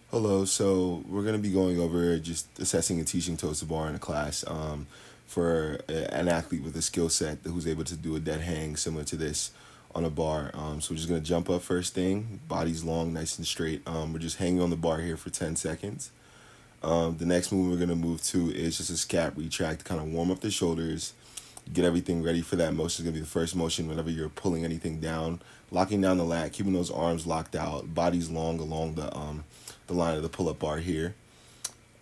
Hello. So we're going to be going over just assessing and teaching toes to bar in a class for an athlete with a skill set who's able to do a dead hang similar to this on a bar. So we're just going to jump up first thing, body's long, nice and straight. We're just hanging on the bar here for 10 seconds. The next move we're going to move to is just a scap retract to kind of warm up the shoulders, get everything ready for that motion. Is going to be the first motion whenever you're pulling anything down, locking down the lat, keeping those arms locked out, body's long along the line of the pull-up bar here.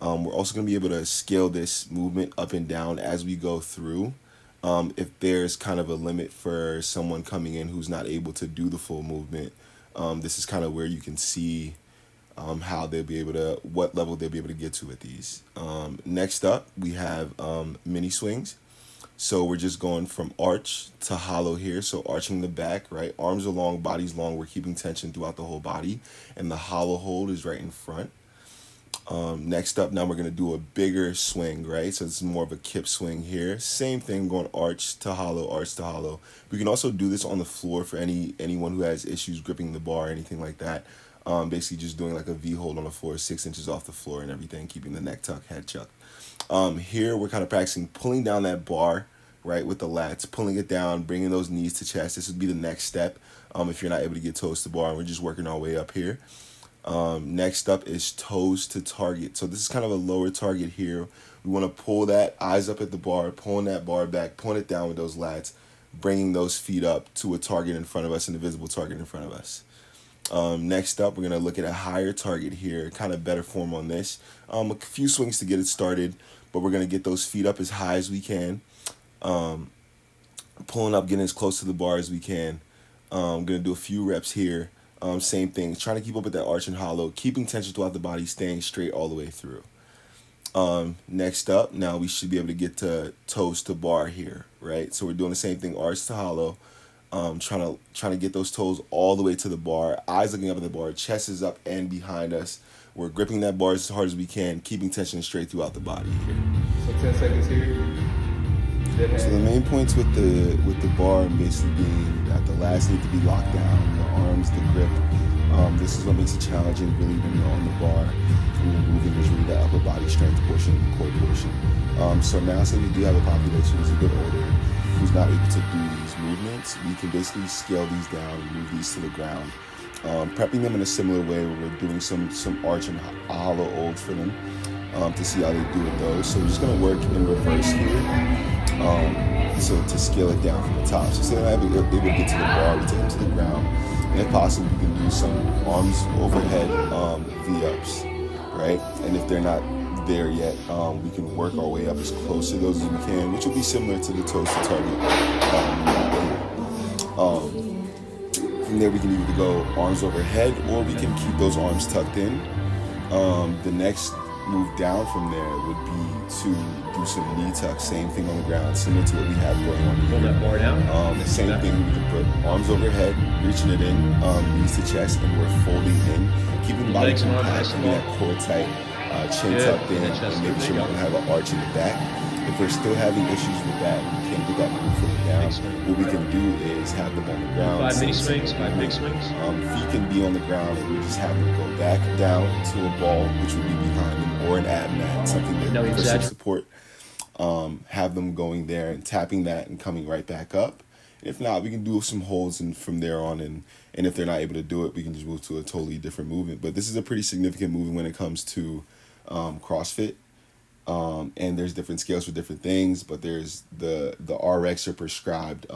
We're also going to be able to scale this movement up and down as we go through. If there's kind of a limit for someone coming in who's not able to do the full movement, this is kind of where you can see how they'll be able to, what level they'll be able to get to with these. Next up, we have mini swings. So we're just going from arch to hollow here. So arching the back, right? Arms are long, body's long. We're keeping tension throughout the whole body. And the hollow hold is right in front. Next up, now we're going to do a bigger swing, right? So it's more of a kip swing here. Same thing, going arch to hollow, arch to hollow. We can also do this on the floor for anyone who has issues gripping the bar or anything like that. Basically just doing like a V hold on the floor, 6 inches off the floor and everything, keeping the neck tuck, head chuck. Here we're kind of practicing pulling down that bar, right, with the lats, pulling it down, bringing those knees to chest. This would be the next step if you're not able to get toes to bar, and we're just working our way up here. Next up is toes to target. So this is kind of a lower target here. We want to pull that, eyes up at the bar, pulling that bar back, pulling it down with those lats, bringing those feet up to a target in front of us, an invisible target in front of us. Next up, we're going to look at a higher target here, kind of better form on this. A few swings to get it started, but we're going to get those feet up as high as we can. Pulling up, getting as close to the bar as we can. I'm going to do a few reps here. Same thing, trying to keep up with that arch and hollow, keeping tension throughout the body, staying straight all the way through. Next up, now we should be able to get to toes to bar here, right? So we're doing the same thing, arch to hollow. Trying to get those toes all the way to the bar, eyes looking up at the bar, chest is up and behind us. We're gripping that bar as hard as we can, keeping tension straight throughout the body here. So 10 seconds here. So the main points with the bar basically being that the lats need to be locked down, the arms, the grip. This is what makes it challenging, really, when you're on the bar and you're moving, is really that upper body strength portion, the core portion. So now, say we do have a population who's a bit older, who's not able to do these movements, we can basically scale these down, move these to the ground, prepping them in a similar way where we're doing some arch and hollow holds for them to see how they do with those. So we're just going to work in reverse here. So to scale it down from the top. So say that they would get to the bar, we take them to the ground, and if possible, we can do some arms overhead V-ups, right? And if they're not there yet, we can work our way up as close to those as we can, which will be similar to the toes to target. From there, we can either go arms overhead, or we can keep those arms tucked in. The next move down from there would be to do some knee tucks, same thing on the ground, similar to what we have going on here. Pull that bar down. Same thing, we can put arms overhead, reaching it in, knees to chest, and we're folding in, keeping the body Legs long, compact, nice and keeping long. that core tight, chin Good. tucked in, And chest and making sure we there don't you have an arch in the back. If we're still having issues with that, we can't get that move further down, what we can do is have them on the ground. 5 mini same swings, 5 big swings. Feet can be on the ground, and we just have them go back down to a ball, which would be behind them, or an ab mat, something that No for some exagger- support. Have them going there and tapping that and coming right back up. If not, we can do some holds and from there on, and if they're not able to do it, we can just move to a totally different movement. But this is a pretty significant movement when it comes to CrossFit. And there's different scales for different things, but there's the RX or prescribed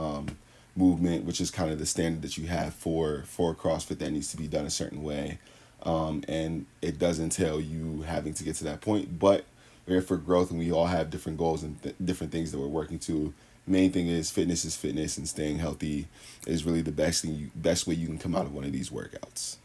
movement, which is kind of the standard that you have for CrossFit that needs to be done a certain way. And it does entail you having to get to that point, but we're here for growth, and we all have different goals and different things that we're working to. Main thing is fitness, and staying healthy is really the best way you can come out of one of these workouts.